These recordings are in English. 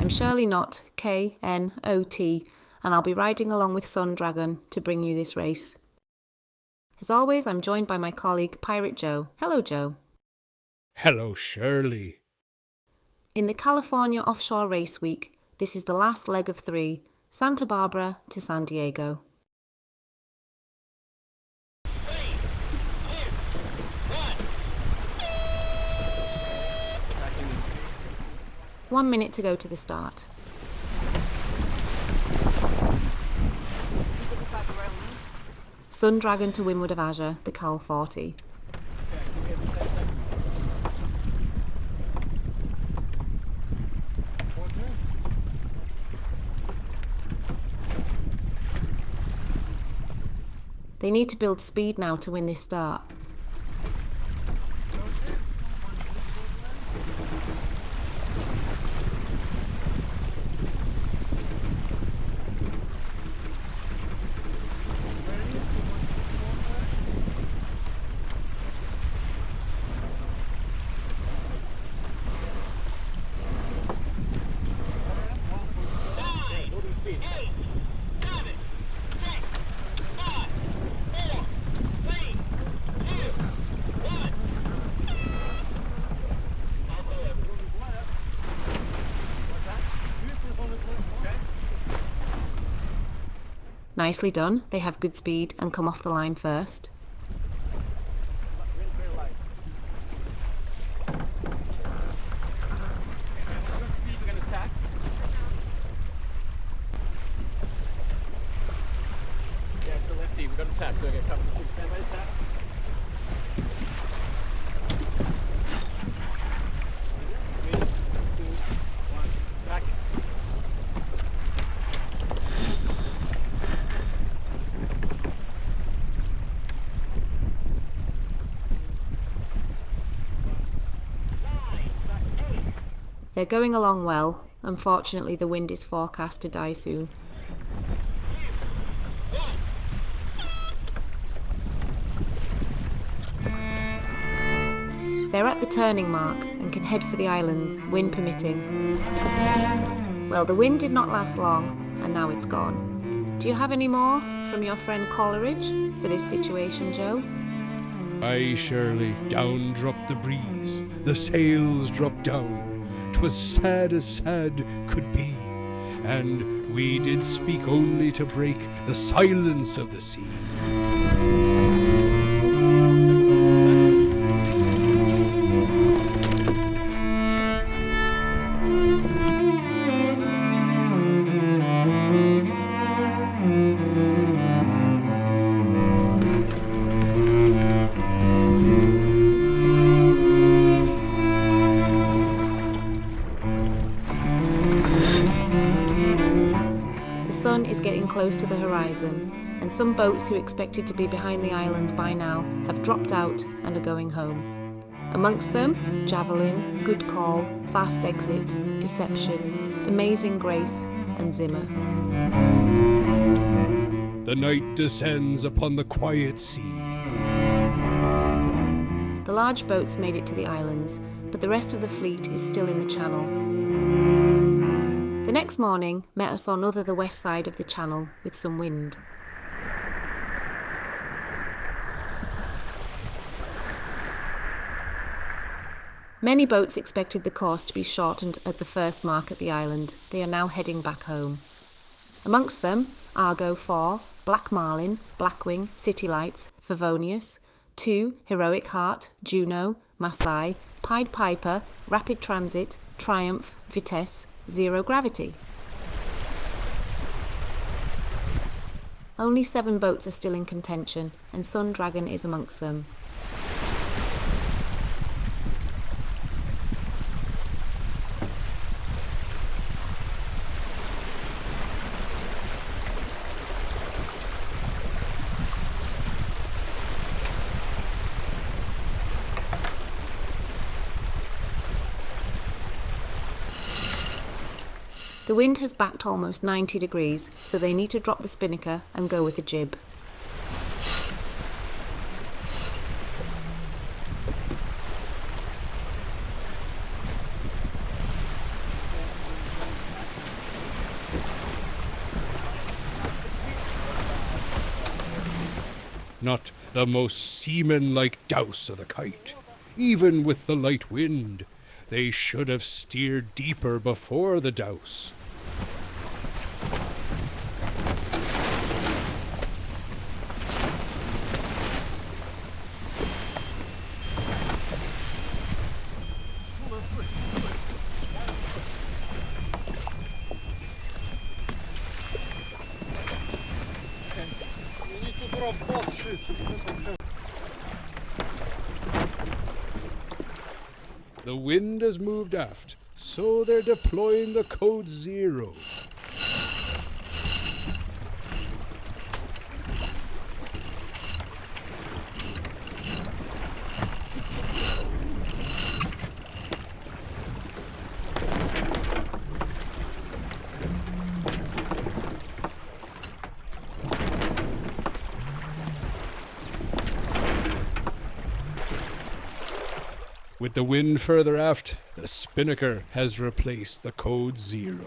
I'm Shirley Knot, K-N-O-T, and I'll be riding along with Sun Dragon to bring you this race. As always, I'm joined by my colleague Pirate Joe. Hello, Joe. Hello, Shirley. In the California Offshore Raceweek, this is the last leg of 3, Santa Barbara to San Diego. One minute to go to the start. Sun Dragon to windward of Azure, the Cal 40. They need to build speed now to win this start. Nicely done, they have good speed and come off the line first. They're going along well. Unfortunately, the wind is forecast to die soon. They're at the turning mark and can head for the islands, wind permitting. Well, the wind did not last long, and now it's gone. Do you have any more from your friend Coleridge for this situation, Joe? Aye, Shirley, down dropped the breeze, the sails dropped down. 'Twas sad as sad could be, and we did speak only to break the silence of the sea. The sun is getting close to the horizon, and some boats who expected to be behind the islands by now have dropped out and are going home. Amongst them, Javelin, Good Call, Fast Exit, Deception, Amazing Grace, and Zimmer. The night descends upon the quiet sea. The large boats made it to the islands, but the rest of the fleet is still in the channel. The next morning met us on the west side of the channel with some wind. Many boats expected the course to be shortened at the first mark at the island. They are now heading back home. Amongst them, ARGO 4, Black Marlin, Blackwing, City Lights, Favonius, 2, Heroic Heart, Juno, Maasai, Pied Piper, Rapid Transit, Triumph, Vitesse, Zero Gravity. Only 7 boats are still in contention, and Sun Dragon is amongst them. The wind has backed almost 90 degrees, so they need to drop the spinnaker and go with a jib. not the most seaman-like douse of the kite. Even with the light wind, they should have steered deeper before the douse. The wind has moved aft, so they're deploying the code 0. With the wind further aft, the spinnaker has replaced the code 0.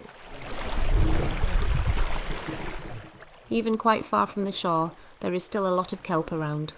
Even quite far from the shore, there is still a lot of kelp around.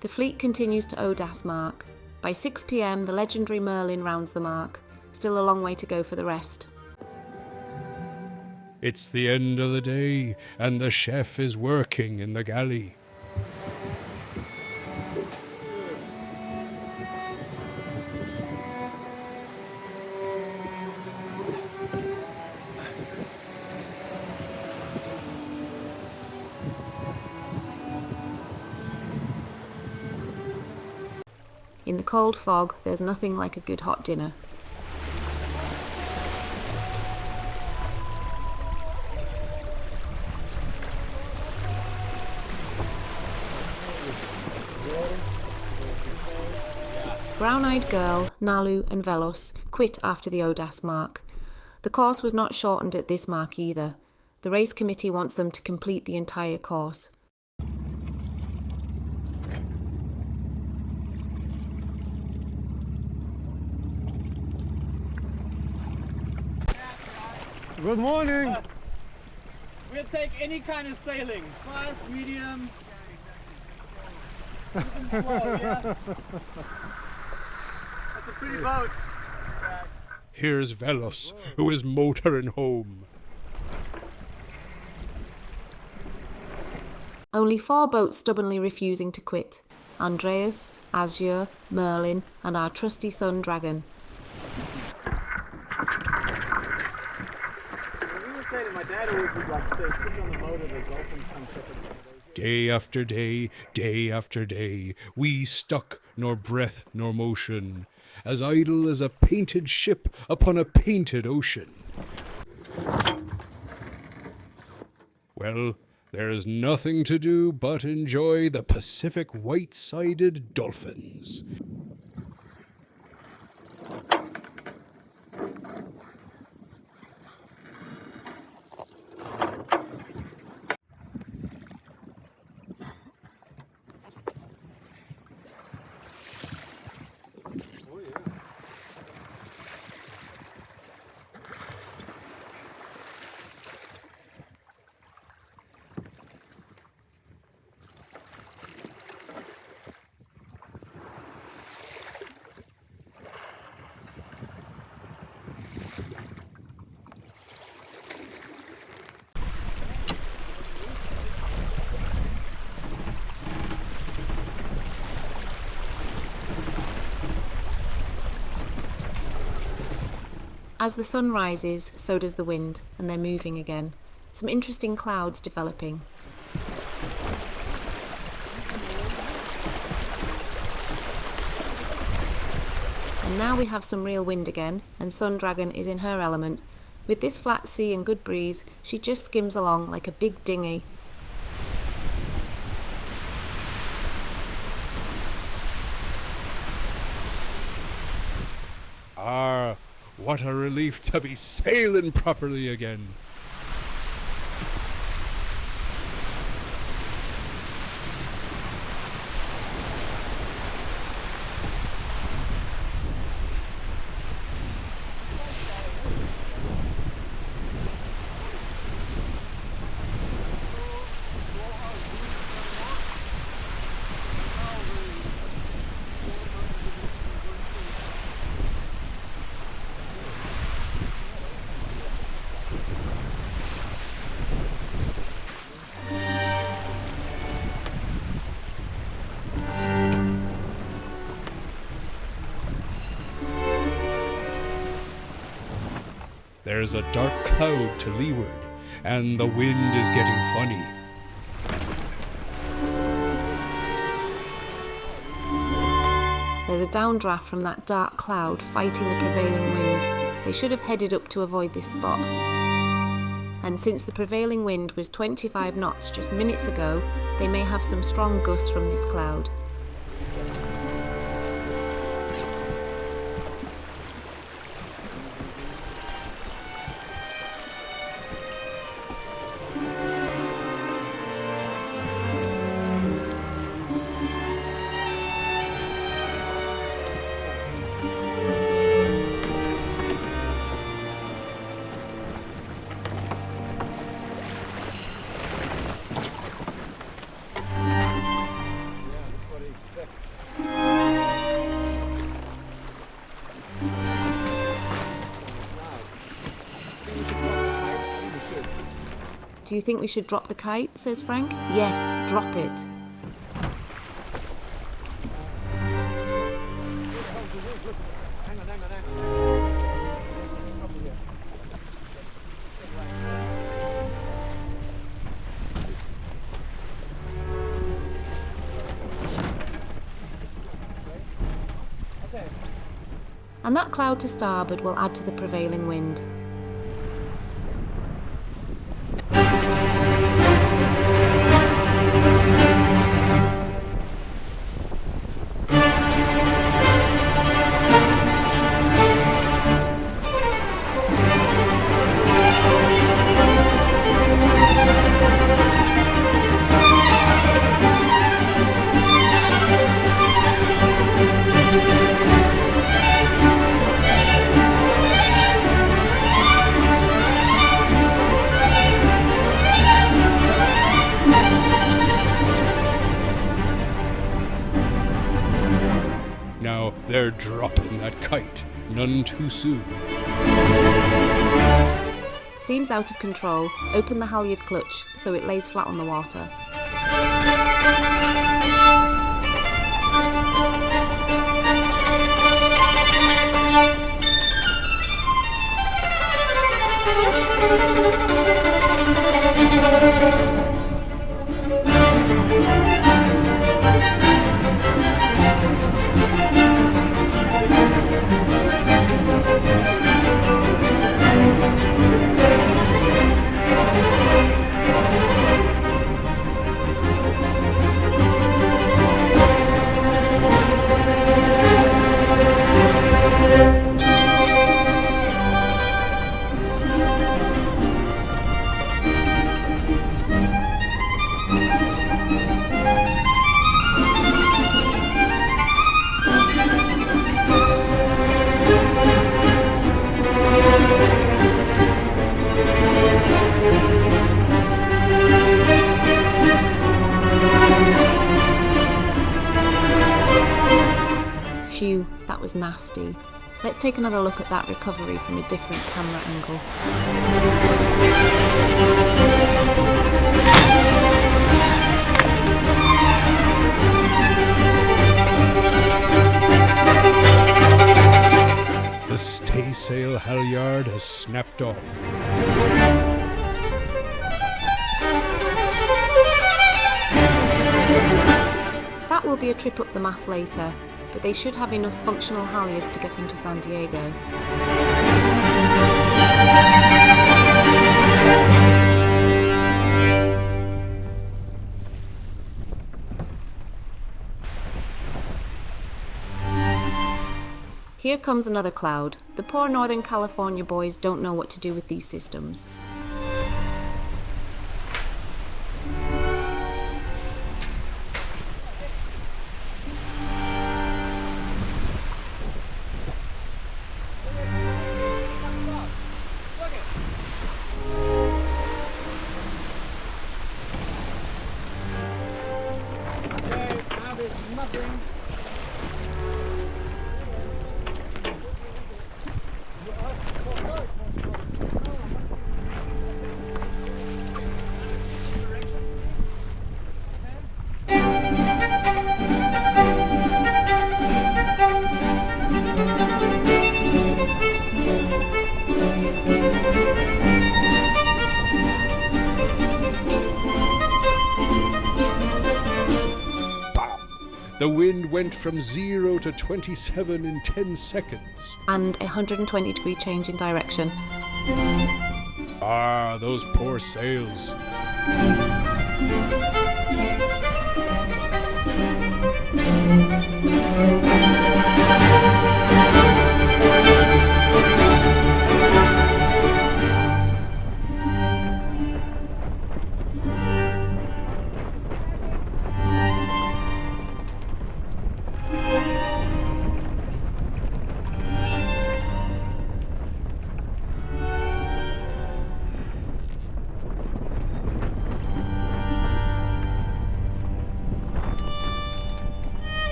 The fleet continues to Odas mark. By 6 p.m, the legendary Merlin rounds the mark. Still a long way to go for the rest. It's the end of the day, and the chef is working in the galley. In the cold fog, there's nothing like a good hot dinner. Brown-eyed Girl, Nalu and Velos quit after the Odas mark. The course was not shortened at this mark either. The race committee wants them to complete the entire course. Good morning. We'll take any kind of sailing. Fast, medium, even slow, yeah? That's a pretty boat. Here's Velos, who is motoring home. Only 4 boats stubbornly refusing to quit. Andreas, Azure, Merlin and our trusty son Dragon. My dad always would like to say, sit on the motor, the Dolphins come shipping. Day after day, day after day, we stuck nor breath nor motion, as idle as a painted ship upon a painted ocean. Well, there is nothing to do but enjoy the Pacific white-sided dolphins. As the sun rises, so does the wind, and they're moving again. Some interesting clouds developing. And now we have some real wind again, and Sun Dragon is in her element. With this flat sea and good breeze, she just skims along like a big dinghy. Ah, what a relief to be sailing properly again. There's a dark cloud to leeward, and the wind is getting funny. There's a downdraft from that dark cloud fighting the prevailing wind. They should have headed up to avoid this spot. And since the prevailing wind was 25 knots just minutes ago, they may have some strong gusts from this cloud. Do you think we should drop the kite? Says Frank. Yes, drop it. And that cloud to starboard will add to the prevailing wind. Now they're dropping that kite, none too soon. Seems out of control. Open the halyard clutch so it lays flat on the water. Phew, that was nasty. Let's take another look at that recovery from a different camera angle. The staysail halyard has snapped off. That will be a trip up the mast later, but they should have enough functional halyards to get them to San Diego. Here comes another cloud. The poor Northern California boys don't know what to do with these systems. The wind went from 0 to 27 in 10 seconds. And a 120-degree change in direction. Ah, those poor sails.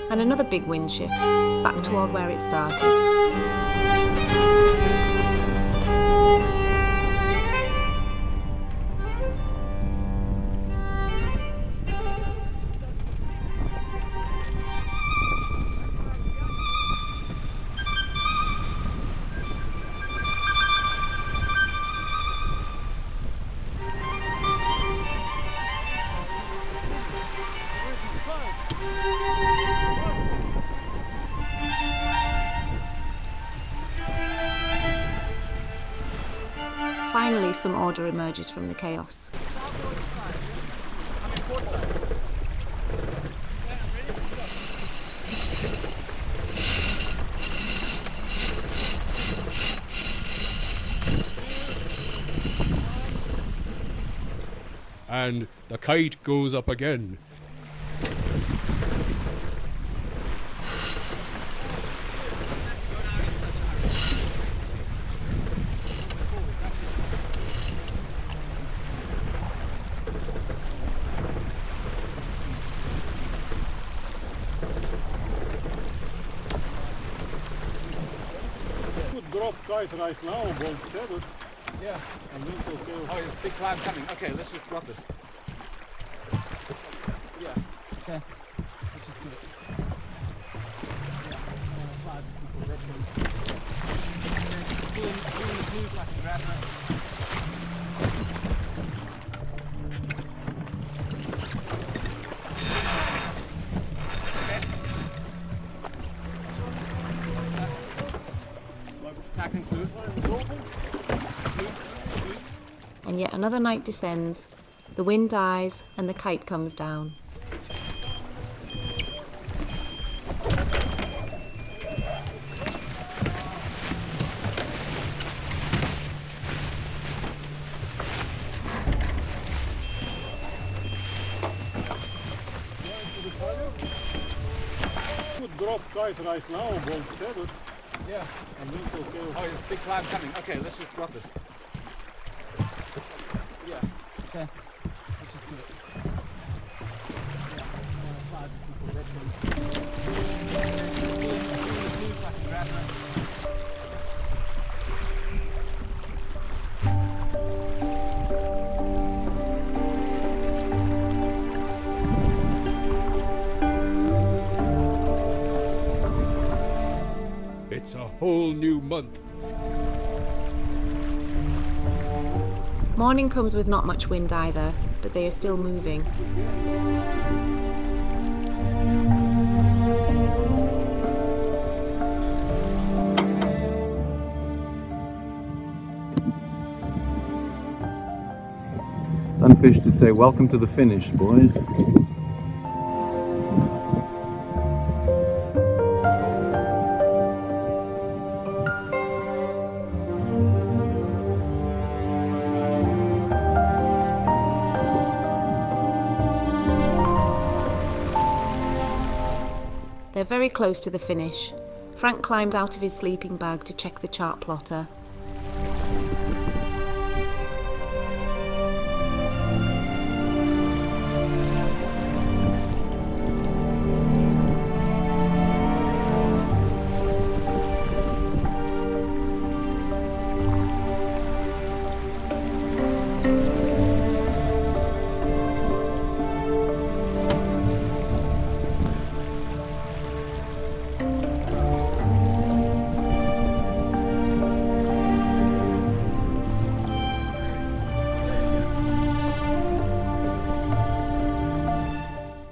And another big wind shift, back toward where it started. Finally, some order emerges from the chaos. And the kite goes up again. Drop kite right now, bolt tether. Yeah. And then it's okay. Oh, there's a big climb coming. Okay, let's just drop it. Yeah. Okay. Let's just do it. Yeah. Like a grabber. And yet another night descends, the wind dies, and the kite comes down. Good drop kite right now, bolt tether. Yeah. And then it's okay. Oh, there's a big climb coming. Okay, let's just drop it. Yeah. Okay. Let's just do it. It's a whole new month. Morning comes with not much wind either, but they are still moving. Sunfish to say welcome to the finish, boys. They're very close to the finish. Frank climbed out of his sleeping bag to check the chart plotter.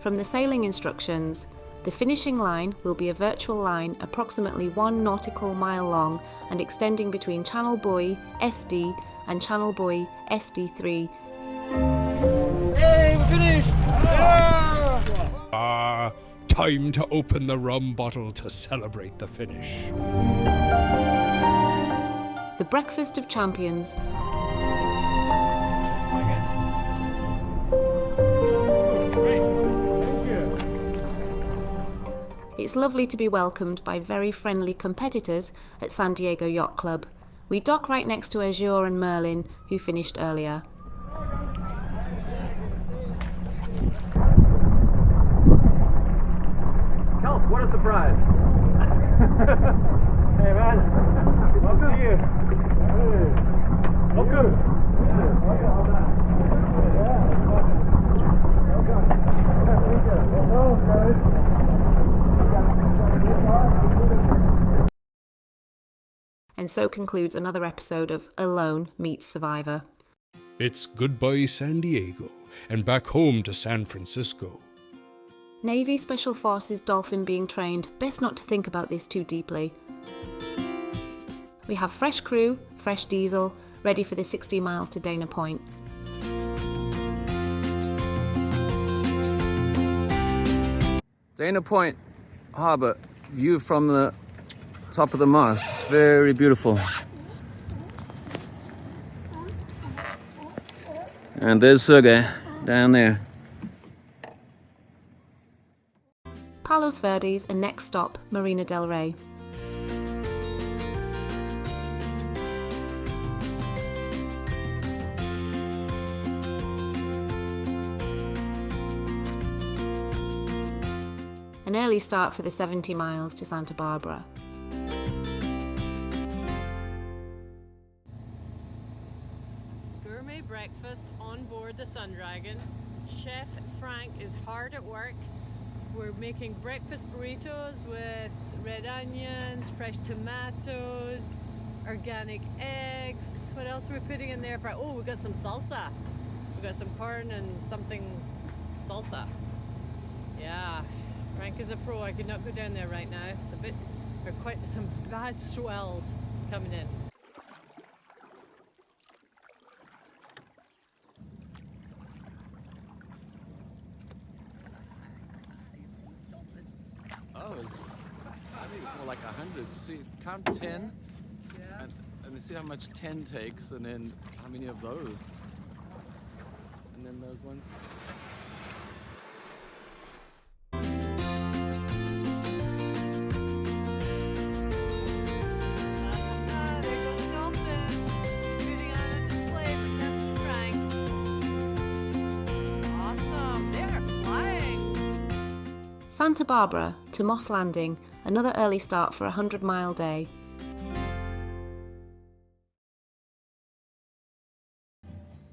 From the sailing instructions, the finishing line will be a virtual line approximately 1 nautical mile long and extending between channel buoy SD and channel buoy SD3. Hey, we're finished! Ah, time to open the rum bottle to celebrate the finish. The Breakfast of Champions. It's lovely to be welcomed by very friendly competitors at San Diego Yacht Club. We dock right next to Azure and Merlin, who finished earlier. Kelp, what a surprise! Hey man, good to see you. Hey. Welcome. And so concludes another episode of Alone Meets Survivor. It's goodbye San Diego and back home to San Francisco. Navy Special Forces dolphin being trained, best not to think about this too deeply. We have fresh crew, fresh diesel, ready for the 60 miles to Dana Point. Dana Point Harbour, view from the top of the mast, very beautiful. And there's Sergey down there. Palos, Verdes, and next stop, Marina del Rey. An early start for the 70 miles to Santa Barbara. Gourmet breakfast on board the Sun Dragon. Chef Frank is hard at work. We're making breakfast burritos with red onions, fresh tomatoes, organic eggs. What else are we putting in there? Oh, we got some salsa. We got some corn and something salsa. Yeah, Frank is a pro. I could not go down there right now. It's a bit, there are quite some bad swells coming in. Oh, I think it's more like 100. See, count 10, Yeah. and see how much 10 takes, and then how many of those, and then those ones. There goes the Dolphins. Moving on a display for Captain Frank. Awesome. They are flying. Santa Barbara to Moss Landing, another early start for a 100-mile day.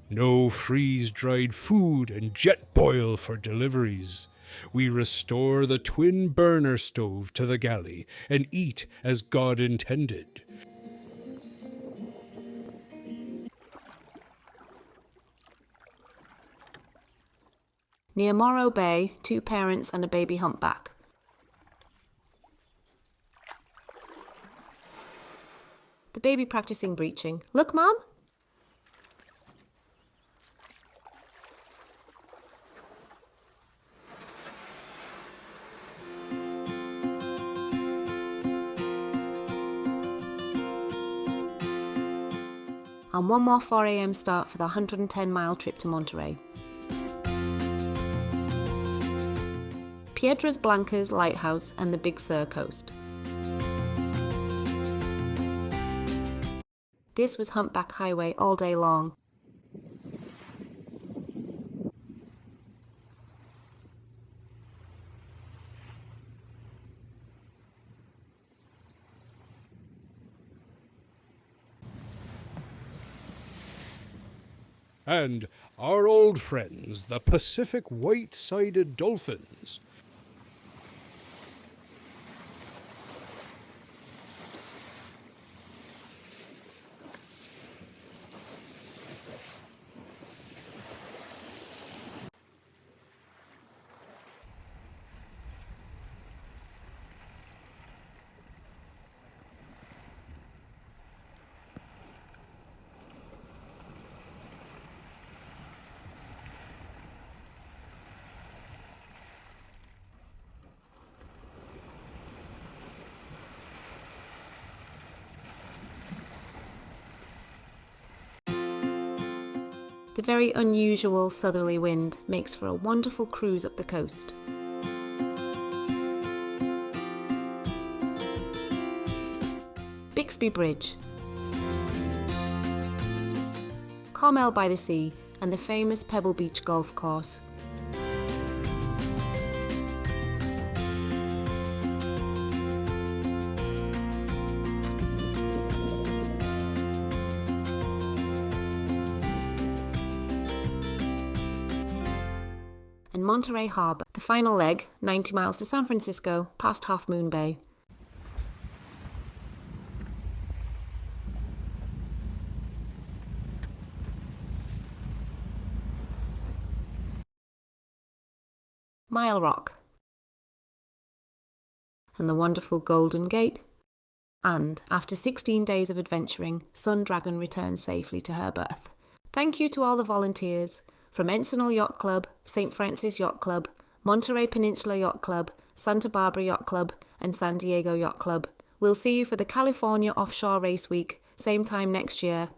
No freeze-dried food and jet boil for deliveries. We restore the twin burner stove to the galley and eat as God intended. Near Morro Bay, 2 parents and a baby humpback. The baby practicing breaching. Look, Mom! And one more 4 a.m. start for the 110-mile trip to Monterey. Piedras Blancas Lighthouse and the Big Sur coast. This was Humpback Highway all day long. And our old friends, the Pacific white-sided dolphins. The very unusual southerly wind makes for a wonderful cruise up the coast. Bixby Bridge, Carmel by the Sea and the famous Pebble Beach golf course. And Monterey Harbour, the final leg, 90 miles to San Francisco, past Half Moon Bay. Mile Rock, and the wonderful Golden Gate. And, after 16 days of adventuring, Sun Dragon returns safely to her berth. Thank you to all the volunteers, from Encinal Yacht Club, St. Francis Yacht Club, Monterey Peninsula Yacht Club, Santa Barbara Yacht Club, and San Diego Yacht Club. We'll see you for the California Offshore Raceweek, same time next year.